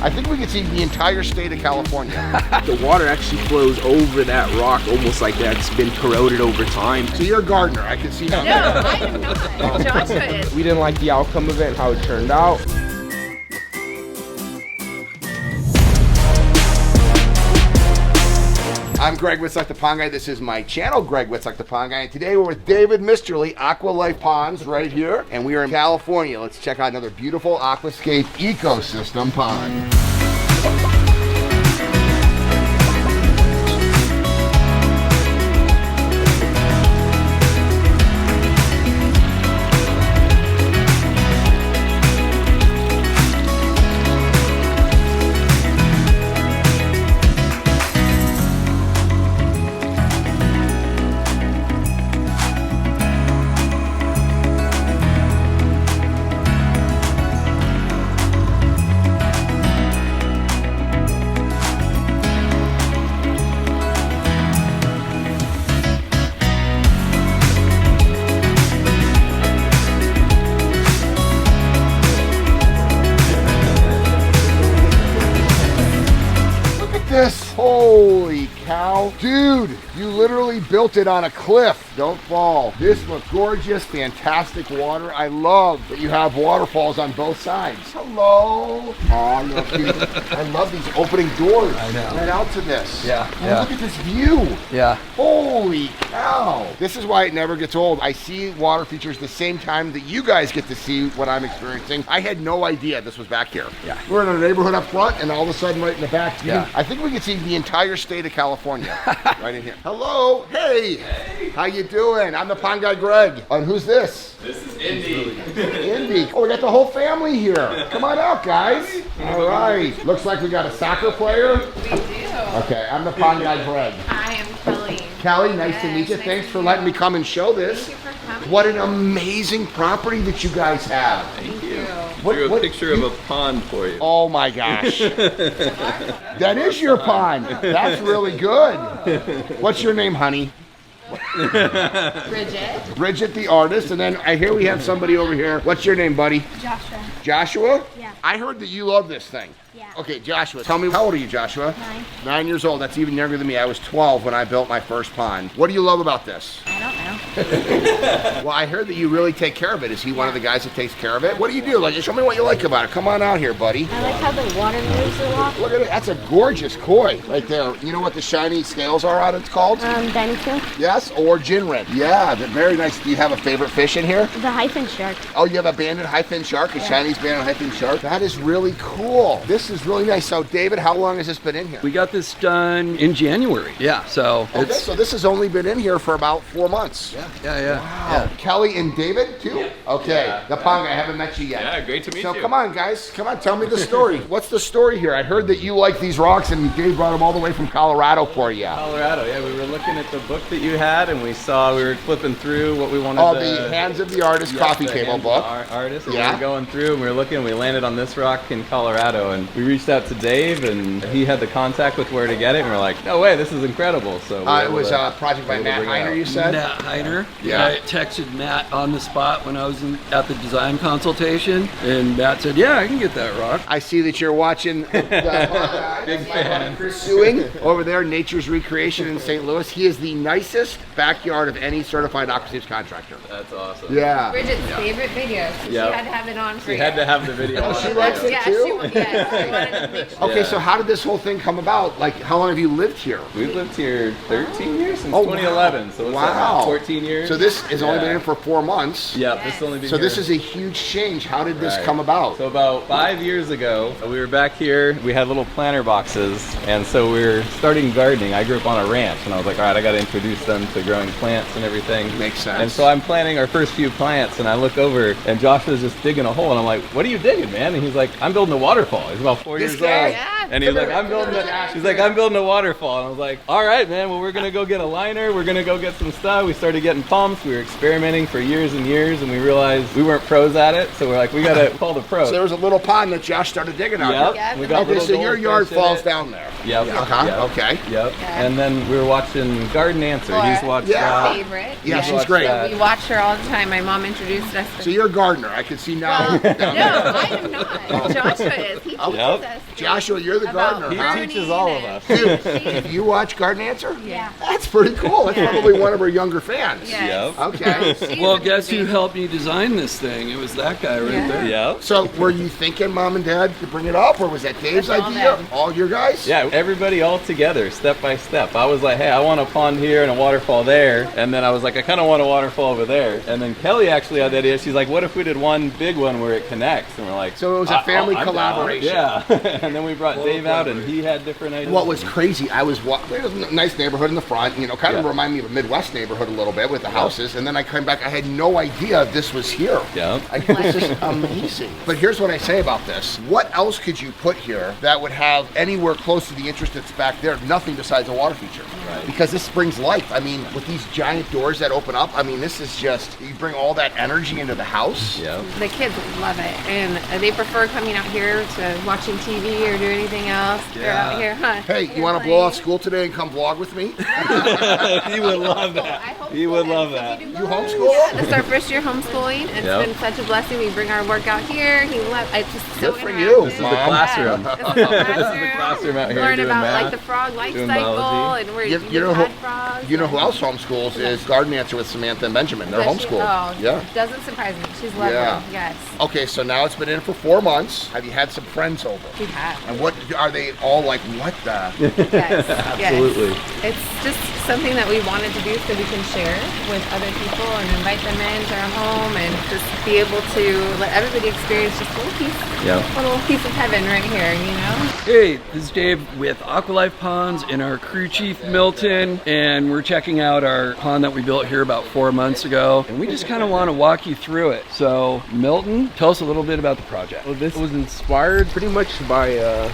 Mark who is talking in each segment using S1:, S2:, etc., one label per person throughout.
S1: I think we could see the entire state of California.
S2: The water actually flows over that rock almost like that's been corroded over time.
S1: So you're a gardener, I can see now.
S3: No, I am not. Joshua is.
S2: We didn't like the outcome of it and how it turned out.
S1: I'm Greg Wittstock, the Pond Guy. This is my channel, Greg Wittstock, the Pond Guy. And today we're with David Misterly, AquaLife Ponds right here. And we are in California. Let's check out another beautiful aquascape ecosystem pond. This, holy cow. Dude, you literally built it on a cliff. Don't fall. This looks gorgeous, fantastic water. I love that you have waterfalls on both sides. Hello. Oh, look, I love these opening doors.
S4: I know.
S1: Right out to this.
S4: Yeah,
S1: Oh,
S4: yeah.
S1: look at this view.
S4: Yeah.
S1: Holy cow. This is why it never gets old. I see water features the same time that you guys get to see what I'm experiencing. I had no idea this was back here.
S4: Yeah.
S1: We're in a neighborhood up front and all of a sudden right in the back.
S4: Yeah.
S1: I think we can see the entire state of California right in here. Hello. Hey. How you doing? I'm the Pond Guy Greg. And who's this?
S5: This is Indy.
S1: Indy. Oh, we got the whole family here. Come on out, guys. All right. Looks like we got a soccer player.
S3: We do.
S1: Okay, I'm the Pond Guy Greg.
S3: I am Kelly.
S1: Kelly, nice to
S3: Yes,
S1: meet you.
S3: nice
S1: Thanks
S3: to
S1: for
S3: meet
S1: letting
S3: you.
S1: me come and show this.
S3: Thank you for coming.
S1: What an amazing property that you guys have.
S3: Thank you.
S5: Drew a picture of a pond for you.
S1: Oh my gosh. That is your pond. That's really good. What's your name, honey?
S3: Bridget.
S1: Bridget the artist, and then I hear we have somebody over here. What's your name, buddy?
S6: Joshua.
S1: Joshua?
S6: Yeah.
S1: I heard that you love this thing.
S6: Yeah.
S1: Okay, Joshua, tell me, how old are you, Joshua?
S6: 9.
S1: 9 years old. That's even younger than me. I was 12 when I built my first pond. What do you love about this?
S6: I don't know.
S1: Well, I heard that you really take care of it. Is he one of the guys that takes care of it? What do you do? Like, show me what you like about it. Come on out here, buddy.
S6: I like how the water moves a lot.
S1: Look at it. That's a gorgeous koi right there. You know what the shiny scales are on it's called?
S6: Dinosaur.
S1: Yes, or gin red. Yeah, they're very nice. Do you have a favorite fish in here?
S6: The hyphen shark.
S1: Oh, you have a banded high-fin shark, a Chinese banded high-fin shark? That is really cool. This is really nice. So, David, how long has this been in here?
S4: We got this done in January. Yeah, so
S1: Okay,
S4: it's
S1: so this has only been in here for about 4 months.
S4: yeah.
S1: Wow. Kelly and David, too? Okay,
S5: Yeah.
S1: the Pond Guy, I haven't met you yet.
S5: Yeah, great to meet
S1: So
S5: you.
S1: come on, guys. Come on, tell me the story. What's the story here? I heard that you like these rocks and Dave brought them all the way from Colorado for you.
S5: Colorado, yeah, we were looking at the book that you had and we were flipping through what we wanted
S1: Oh,
S5: to...
S1: the Hands of the Artist
S5: Yes,
S1: coffee
S5: the
S1: table
S5: Hands
S1: book.
S5: of the Artist, and
S1: Yeah.
S5: we were going through and we were looking and we landed on this rock in Colorado and we reached out to Dave and he had the contact with where to get it and we're like, no way, this is incredible. So we were
S1: It
S5: able
S1: was
S5: to-
S1: a project by
S5: able to
S1: Matt
S5: bring it
S1: Heiner,
S5: out.
S1: you said?
S4: Matt Heiner.
S1: Yeah.
S4: I texted Matt on the spot when I was at the design consultation, and Matt said, "Yeah, I can get that rock."
S1: I see that you're watching Big fan. Chris Sewing over there, Nature's Recreation in St. Louis. He is the nicest backyard of any certified aquascapes contractor.
S5: That's awesome.
S1: Yeah.
S3: Bridget's favorite video. So
S5: Yeah.
S3: She had to have it on for
S5: We
S3: you.
S5: had to have the video on
S1: she
S5: it.
S1: likes it
S3: Yeah,
S1: too?
S3: she wanted to make sure.
S1: Okay, so how did this whole thing come about? Like, how long have you lived here?
S5: We've lived here 13 years since
S1: Oh,
S5: 2011, so it's
S1: wow.
S5: about 14 years.
S1: So this has only
S5: Yeah.
S1: been in for 4 months.
S5: Yeah, this has only been
S1: So
S5: here.
S1: this is a huge change. How did this
S5: Right.
S1: come about?
S5: So about 5 years ago, we were back here, we had little planter boxes, and so we were starting gardening. I grew up on a ranch, and I was like, all right, I gotta introduce them to growing plants and everything.
S1: Makes sense.
S5: And so I'm planting our first few plants, and I look over, and Josh was just digging a hole, and I'm like, what are you digging, man? And he's like, I'm building a waterfall. He's about 4
S1: This
S5: years
S1: guy?
S5: old.
S3: Yeah,
S5: And he's like, I'm building a waterfall. And I was like, all right, man, well, we're gonna go get a liner, we're gonna go get some stuff. We started getting pumps, we were experimenting for years and years, and we realized we weren't pros at it, so we're like, we gotta call the pros.
S1: So there was a little pond that Josh started digging out.
S5: Yep.
S3: here.
S5: We got
S1: Okay, so your
S5: goldfish
S1: yard
S5: in
S1: falls
S5: it.
S1: down there.
S5: Yep.
S1: Uh-huh.
S5: Yep.
S1: Okay.
S5: Yep.
S3: Yeah.
S5: And then we were watching Garden Answer.
S3: Or
S5: He's watched
S1: Yeah.
S3: our
S5: that.
S3: favorite.
S1: Yeah,
S3: Yes.
S1: she's great.
S3: So we watch her all the time. My mom introduced us.
S1: So you're a gardener. I can see now.
S3: Well, no,
S1: down there.
S3: I am not. Joshua is. He teaches
S5: Yep.
S3: us.
S1: Joshua, you're the
S3: about
S1: gardener,
S5: He
S1: huh?
S3: pruning
S5: teaches all of
S3: and-
S5: us.
S1: Dude, if you watch Garden Answer,
S3: Yeah.
S1: that's pretty cool. That's probably one of her younger fans.
S3: Yes.
S5: Yep.
S1: Okay.
S3: She's
S4: Well, guess who
S3: amazing.
S4: helped me design this thing? It was that guy right
S3: Yeah.
S4: there.
S5: Yep.
S1: So were you thinking, Mom and Dad, to bring it up, or was that Dave's
S3: That's all
S1: idea?
S3: them.
S1: All your guys?
S5: Yeah, everybody all together, step by step. I was like, hey, I want a pond here and a waterfall there. And then I was like, I kind of want a waterfall over there. And then Kelly actually had the idea. She's like, what if we did one big one where it connects? And we're like,
S1: So it was a family
S5: I'm down.
S1: collaboration.
S5: Yeah. And then we brought Dave out and he had different ideas.
S1: What was crazy, I was it was a nice neighborhood in the front, you know, kind of
S5: Yeah.
S1: remind me of a Midwest neighborhood a little bit with the houses, and then I came back, I had no idea this was here.
S5: Yeah.
S1: I think this is amazing. But here's what I say about this. What else could you put here that would have anywhere close to the interest that's back there? Nothing besides a water feature.
S5: Right.
S1: Because this brings life. I mean, with these giant doors that open up, I mean, this is just, you bring all that energy into the house.
S5: Yeah.
S3: The kids love it, and they prefer coming out here to watching TV or do anything else. They're out here, huh?
S1: Hey, you want to blow off school today and come vlog with me?
S5: He would love that. He would love that.
S1: You homeschool?
S3: Yeah, this is our first year homeschooling. It's
S5: Yep.
S3: been such a blessing. We bring our work out here. He loves. It's just so
S1: Good for
S3: interactive.
S1: you.
S5: This is the
S1: Mom.
S5: classroom.
S3: This is the classroom.
S5: classroom out here
S3: Learn
S5: doing
S3: about
S5: math,
S3: like the frog life
S5: doing
S3: cycle
S5: biology.
S3: and where
S1: You
S3: you
S1: know
S3: had
S1: who-
S3: frogs.
S1: You know who else homeschools is Garden Answer with Samantha and Benjamin. They're
S3: Does she?
S1: homeschooled.
S3: Oh,
S1: Yeah.
S3: Doesn't surprise me. She's lovely.
S1: Yeah.
S3: Yes,
S1: Okay, so now it's been in for 4 months. Have you had some friends over?
S3: we have.
S1: And what are they all like? What the?
S3: Yes.
S5: Absolutely.
S3: Yes. It's just something that we wanted to do so we can share with other people and invite them into our home and just be able to let everybody experience just a little piece of heaven right here, you know?
S4: Hey, this is Dave with AquaLife Ponds and our crew chief Milton, and we're checking out our pond that we built here about 4 months ago, and we just kind of want to walk you through it. So Milton, tell us a little bit about the project.
S2: Well, this was inspired pretty much by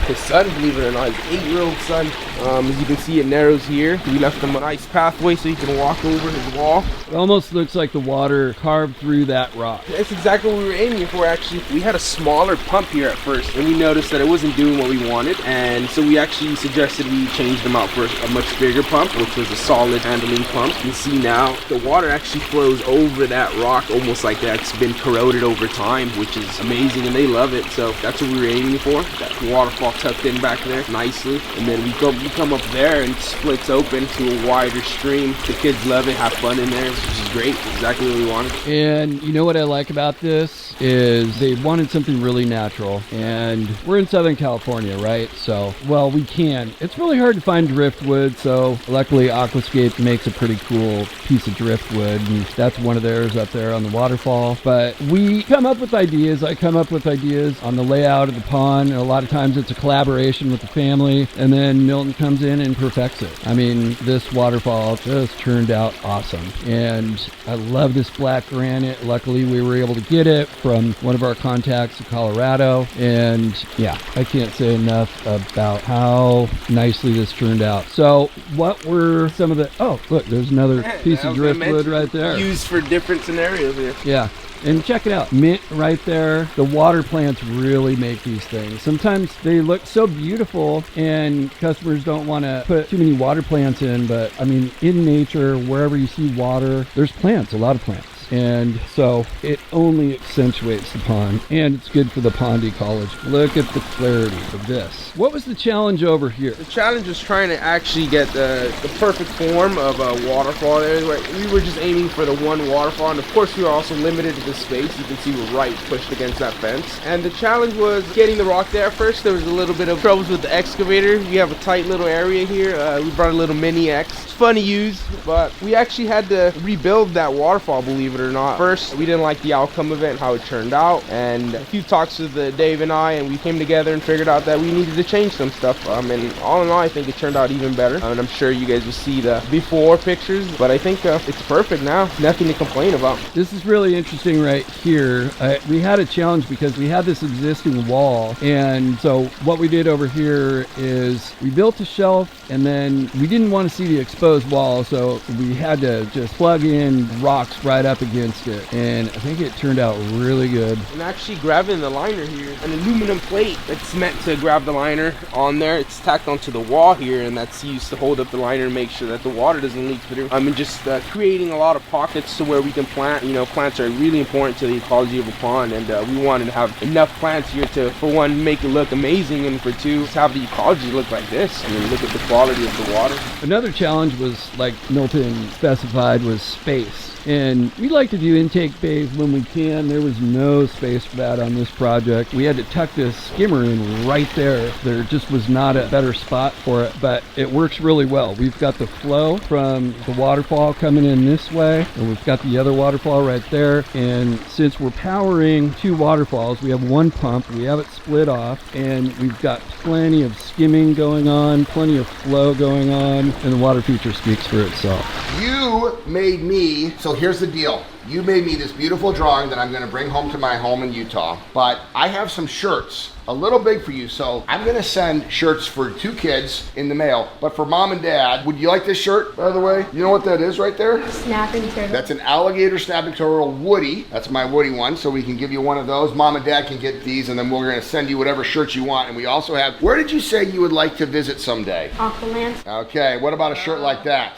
S2: his son, believe it or not, his 8-year-old son. As you can see, it narrows here. We left him a nice pathway so he can walk over his wall.
S4: It almost looks like the water carved through that rock.
S2: That's exactly what we were aiming for, actually. We had a smaller pump here at first, and we noticed that it wasn't doing what we wanted, and so we actually suggested we change them out for a much bigger pump, which was a solid handling pump. You can see now the water actually flows over that rock almost like that's been corroded over time, which is amazing, and they love it. So that's what we were aiming for. That waterfall tucked in back there nicely, and then we come up there and it splits open to a wider stream. The kids love it, have fun in there, which is great. Exactly what we wanted.
S4: And you know what I like about this is they wanted something really natural, and we're in Southern California, right? So, well, we can. It's really hard to find driftwood, so luckily Aquascape makes a pretty cool piece of driftwood, and that's one of theirs up there on the waterfall. But we come up with ideas. I come up with ideas on the layout of the pond, and a lot of times it's a collaboration with the family, and then Milton comes in and perfects it. I mean, this waterfall just turned out awesome, and I love this black granite. Luckily, we were able to get it from one of our contacts in Colorado, and yeah, I can't say enough about how nicely this turned out. So what were some of the, oh, look, there's another piece of driftwood right there.
S2: Used for different scenarios here.
S4: Yeah. And check it out, mint right there. The water plants really make these things. Sometimes they look so beautiful and customers don't want to put too many water plants in, but I mean, in nature, wherever you see water, there's plants, a lot of plants. And so it only accentuates the pond, and it's good for the pond ecology. Look at the clarity of this. What was the challenge over here?
S2: The challenge was trying to actually get the perfect form of a waterfall there. We were just aiming for the one waterfall, and of course we were also limited to the space. You can see we're right pushed against that fence. And the challenge was getting the rock there first. There was a little bit of troubles with the excavator. We have a tight little area here. We brought a little mini X. It's fun to use, but we actually had to rebuild that waterfall, believe it it or not. First, we didn't like the outcome of it and how it turned out, and a few talks with Dave and I, and we came together and figured out that we needed to change some stuff. And all in all, I think it turned out even better. And I'm sure you guys will see the before pictures, but I think it's perfect now. Nothing to complain about.
S4: This is really interesting right here. We had a challenge because we had this existing wall, and so what we did over here is we built a shelf, and then we didn't want to see the exposed wall, so we had to just plug in rocks right up against it, and I think it turned out really good.
S2: And actually grabbing the liner here, an aluminum plate that's meant to grab the liner on there, it's tacked onto the wall here, and that's used to hold up the liner and make sure that the water doesn't leak through. I mean, just creating a lot of pockets to where we can plant. You know, plants are really important to the ecology of a pond, and we wanted to have enough plants here to, for one, make it look amazing, and for two, to have the ecology look like this. I mean, look at the quality of the water.
S4: Another challenge was, like Milton specified, was space. And we like to do intake bays when we can. There was no space for that on this project. We had to tuck this skimmer in right there. There just was not a better spot for it, but it works really well. We've got the flow from the waterfall coming in this way, and we've got the other waterfall right there. And since we're powering two waterfalls, we have one pump, we have it split off, and we've got plenty of skimming going on, plenty of flow going on, and the water feature speaks for itself.
S1: You made me, so here's the deal. You made me this beautiful drawing that I'm gonna bring home to my home in Utah, but I have some shirts, a little big for you, so I'm gonna send shirts for 2 kids in the mail, but for mom and dad, would you like this shirt, by the way? You know what that is right there?
S6: Snapping turtle.
S1: That's an alligator snapping turtle Woody. That's my Woody one, so we can give you one of those. Mom and dad can get these, and then we're gonna send you whatever shirts you want. And we also have, where did you say you would like to visit someday?
S6: Aqualand.
S1: Okay, what about a shirt like that?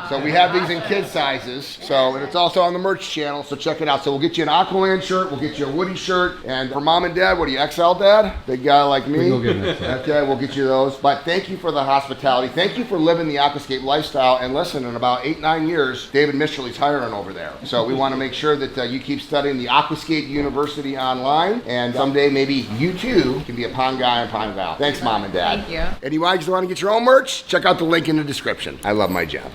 S1: So we have these in kid sizes, so, and it's also on the merch channel, so check it out. So we'll get you an Aqualand shirt, we'll get you a Woody shirt, and for mom and dad, what are you, XL dad? Big guy like me?
S4: We'll get it.
S1: Okay, we'll get you those. But thank you for the hospitality. Thank you for living the Aquascape lifestyle. And listen, in about 8-9 years, David Mitchell's hiring over there. So we want to make sure that you keep studying the Aquascape University online, and someday maybe you too can be a pond guy in Pond Valley. Thanks, mom and dad.
S3: Thank you.
S1: Anyway, you want to get your own merch? Check out the link in the description. I love my job.